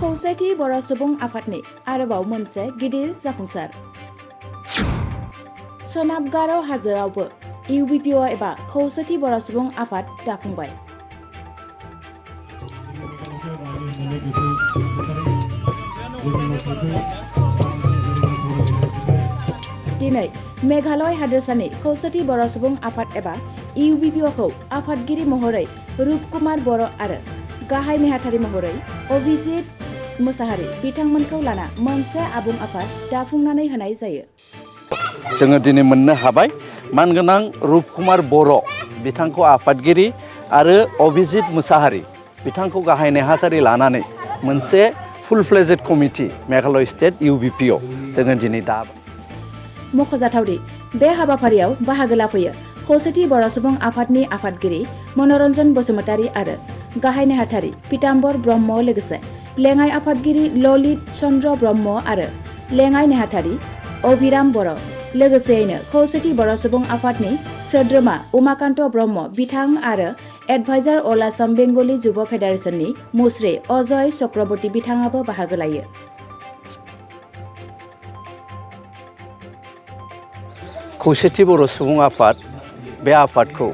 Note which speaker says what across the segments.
Speaker 1: खौसेथि बर' सुबुं आफादनि आरोबाव मोनसे गिदिर जाफुंसार। सोनाब गार' हाजोआवबो UBPO एबा खौसेथि बर' सुबुं आफाद दाफुंबाय। दिनै मेघालय हादोरसानि खौसेथि बर' सुबुं आफाद एबा UBPO खौ आफादगिरि महरै रूपकुमार बर' आरो गाहाय नेहाथारि महरै अभिजित मोसाहारि बिथांमोनखौ लाना मोनसे आबुं आफाद दाफुंनानै होनाय जायो।
Speaker 2: जोङो दिनै मोननो हाबाय मानगोनां रूपकुमार बर' बिथांखौ आफादगिरि आरो अभिजित मोसाहारि बिथांखौ गाहाय नेहाथारि लानानै मोनसे full fledged committee Meghalaya state UBPO जोङो दिनै दाबाय।
Speaker 1: मख'जाथावदि बे हाबाफारियाव बाहागो लाफैयो खौसेथि बर' सुबुं आफादनि आफादगिरि मनरन बसुमतारी आरो गाहाय नेहाथारि पीताम्बर ब्रह्म लोगोसे लेङाइ आफादगिरि ललित चन्द्र ब्रह्म आरो लेङाइ नेहाथारि अभिराम बर'। लोगोसेयैनो खौसेथि बर' सुबुं आफादनि सोद्रोमा उमाकान्त ब्रह्म बिथां आरो एडभाइजार अल आसाम बेंगली जुब फेडारेशननि मुस्रि अजय चक्रवर्ती बिथाङाबो बाहागो लायो।
Speaker 2: खौसेथि बर' सुबुं आफाद बे आफादखौ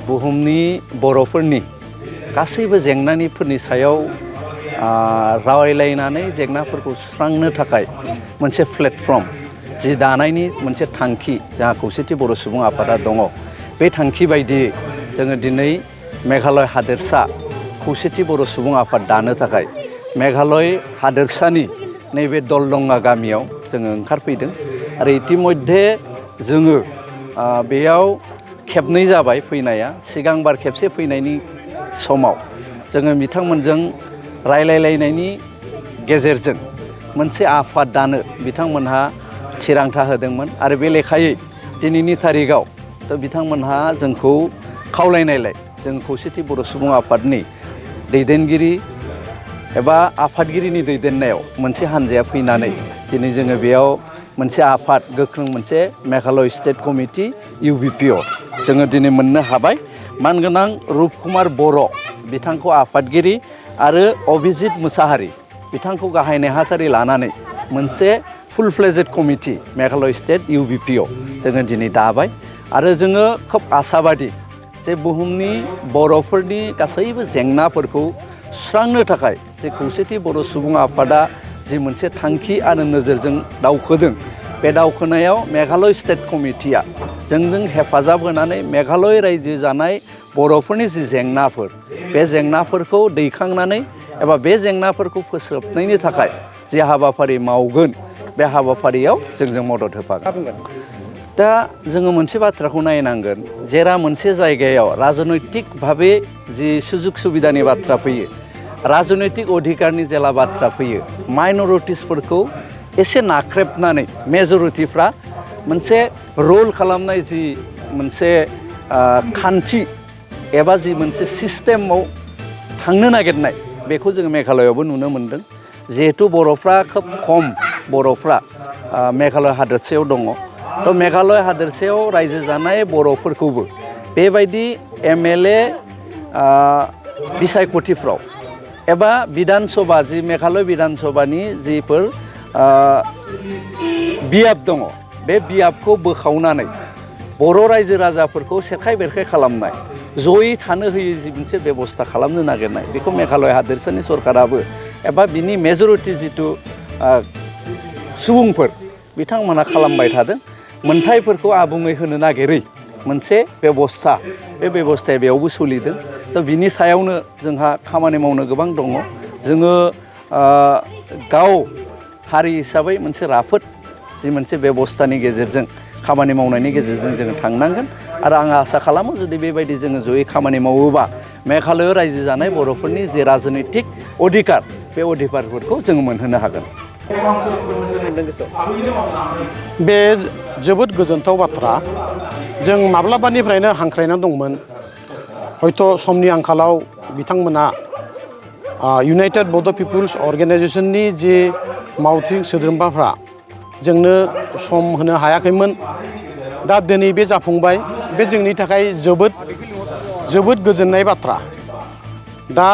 Speaker 2: बुहुमनि बर'फोरनि गासैबो जेंनाफोरनि सायाव रायलायनानै जेंनाफोरखौ सुस्रांनो थाखाय मोनसे प्लेटफर्म जि दानायनि मोनसे थांखि जोंहा खौसेथि बर' सुबुं आफादा दङ। बे थांखि बायदियै जोङो दिनै मेघालय हादोरसा खौसेथि बर' सुबुं आफाद दानो थाखाय मेघालय हादोरसानि नैबे दलदंगा गामियाव जोङो ओंखारफैदों आरो इतिमध्य जोङो बेयाव खेबनै जाबाय फैनाया। सिगांबार खेबसे फैनायनि समाव जोङो बिथांमोनजों रायलायलायनायनि गेजेरजों मोनसे आफाद दानो बिथांमोनहा थिरांथा होदोंमोन आरो बे लेखायै दिनैनि थारिखआव बिथांमोनहा जोंखौ खावलायनायलाय जों खौसेथि बर' सुबुं आफादनि दैदेनगिरि एबा आफादगिरिनि दैदेननायाव मोनसे हान्जाया फैनानै दिनै जोङो बेयाव मोनसे आफाद गोख्रों मोनसे मेघालय स्टेट कमिटि UBPO जोङो दिनै मोननो हाबाय। मानगोनां रूपकुमार बर' बिथांखौ आफादगिरि आरो अभिजित मोसाहारि बिथांखौ गाहाय नेहाथारि लानानै मोनसे full fledged committee Meghalaya state UBPO जोङो दिनै दाबाय आरो जोङो खोब आसाबादि जे बुहुमनि बर'फोरनि गासैबो जेंनाफोरखौ सुस्रांनो थाखाय जे खौसेथि बर' सुबुं आफादा जि मोनसे थांखि आरो नोजोरजों दावखोदों बे दावखोनायाव मेघालय स्टेट कमिटिया जोंजों हेफाजाब होनानै मेघालय रायजो जानाय बर'फोरनि जि जेंनाफोर बे जेंनाफोरखौ दैखांनानै एबा बे जेंनाफोरखौ फोसाबनायनि थाखाय जि हाबाफारि मावगोन बे हाबाफारियाव जोंजों मदद होफागोन। दा जोङो मोनसे बाथ्राखौ नायनांगोन जेरा मोनसे जायगायाव राजनैतिक भाबे जि सुजुग सुबिदानि बाथ्रा फैयो, राजनैतिक अधिकारनि जेला बाथ्रा फैयो, माइनरिटिसफोरखौ एसे नाख्रेबनानै मेजरिटिफ्रा मोनसे रल खालामनाय जि मोनसे खान्थि एबा जि मोनसे सिस्टेमाव थांनो नागिरनाय बेखौ जोङो मेघालयआवबो नुनो मोनदों। जिहेथु बर'फ्रा खोब खम बर'फ्रा मेघालय हादोरसायाव दङ, थ' मेघालय हादोरसायाव रायजो जानाय बर'फोरखौबो बेबायदि MLA बिसायख'थिफ्राव एबा बिधान सभा जि मेघालय बिधान सभानि जिफोर बियाब दङ बे बियाबखौ बोखावनानै बर' रायजो राजाफोरखौ सेरखाय बेरखाय खालामनाय, जयै थानो होयै जि मोनसे बेबस्था खालामनो नागिरनाय बेखौ मेघालय हादोरसानि सरकाराबो एबा बिनि मेजरिटि जिथु सुबुंफोर बिथांमोना खालामबाय थादों। मोनथायफोरखौ आबुङै होनो नागिरै मोनसे बेबस्था, बे बेबस्थाया बेयावबो सोलिदों। थ' बिनि सायावनो जोंहा खामानि मावनो गोबां दङ। जोङो गाव हारि हिसाबै मोनसे राफोद जि मोनसे बेबस्थानि गेजेरजों खामानि मावनायनि गेजेरजों जोङो थांनांगोन आरो आं आसा खालामो जुदि बेबायदि जोङो जयै खामानि मावोबा मेघालयआव रायजो जानाय बर'फोरनि जे राजनैतिक अधिकार बे अधिकारफोरखौ जोङो मोनहोनो हागोन।
Speaker 3: बे जोबोद गोजोनथाव बाथ्रा। जों माब्लाबानिफ्रायनो हांख्रायना दंमोन, हयथ' समनि आंखालाव बिथांमोना इउनाइटेड बड' पिपुल्स अर्गेनाइजेसननि जि मावथि सोद्रोमाफ्रा जोंनो सम होनो हायाखैमोन। दा दिनै बे जाफुंबाय, बे जोंनि थाखाय जोबोद गोजोननाय बाथ्रा। दा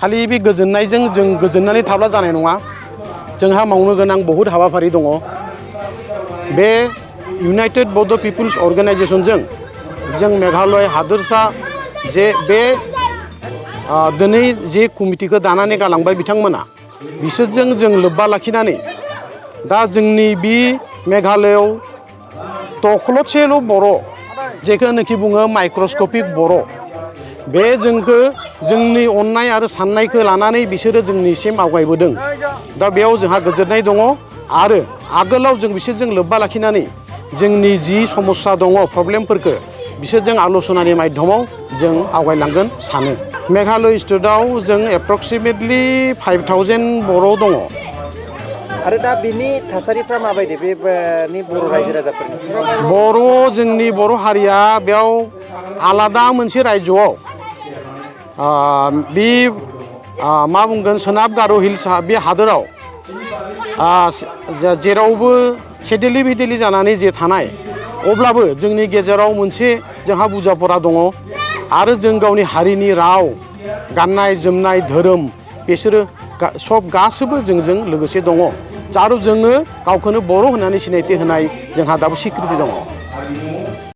Speaker 3: खालि बे गोजोननायजों जों गोजोननानै थाब्ला जानाय नङा जोंहा मावनो गोनां बहुद हाबाफारि दङ बे इउनाइटेड बड' पिपुल्स अर्गेनाइजेशनजों जों मेघालय हादोरसा जे बे दिनै जे कमिटिखौ दानानै गालांबाय बिथांमोना बिसोरजों जों लोब्बा लाखिनानै दा जोंनि बे मेघालयआव दख्ल'सेल' बर' जेखौनोखि बुङो माइक्रस्कपिक बर' बे जोंखौ जोंनि अननाय आरो साननायखौ लानानै बिसोरो जोंनिसिम आवगायबोदों दा बेयाव जोंहा गोजोननाय दङ आरो आगोलाव जों बिसोरजों लोब्बा लाखिनानै जोंनि जि समस्या दङ प्रब्लेमफोरखौ बिसोरजों आल'सनानि माध्यमाव जों आवगायलांगोन सानो मेघालय स्टेटआव जों एप्रक्सिमेटलि 5000 बर' दङ
Speaker 4: आरो दा बिनि थासारिफ्रा माबायदि बेनि बर' रायजो राजाफोरनि
Speaker 3: बर' जोंनि बर' हारिया बेयाव आलादा मोनसे रायजोआव बे मा बुंगोन सोनाब गार' हिल्स बे हादोराव जेरावबो सेदेलि भेदेलि जानानै जे थानाय अब्लाबो जोंनि गेजेराव मोनसे जोंहा बुजाफोरा दङ आरो जों गावनि हारिनि राव गाननाय जोमनाय धोरोम बिसोरो सब गासैबो जोंजों लोगोसे दङ आरो जोङो गावखौनो बर' होननानै सिनायथि होनाय जोंहा दाबो सिक्रिटि दङ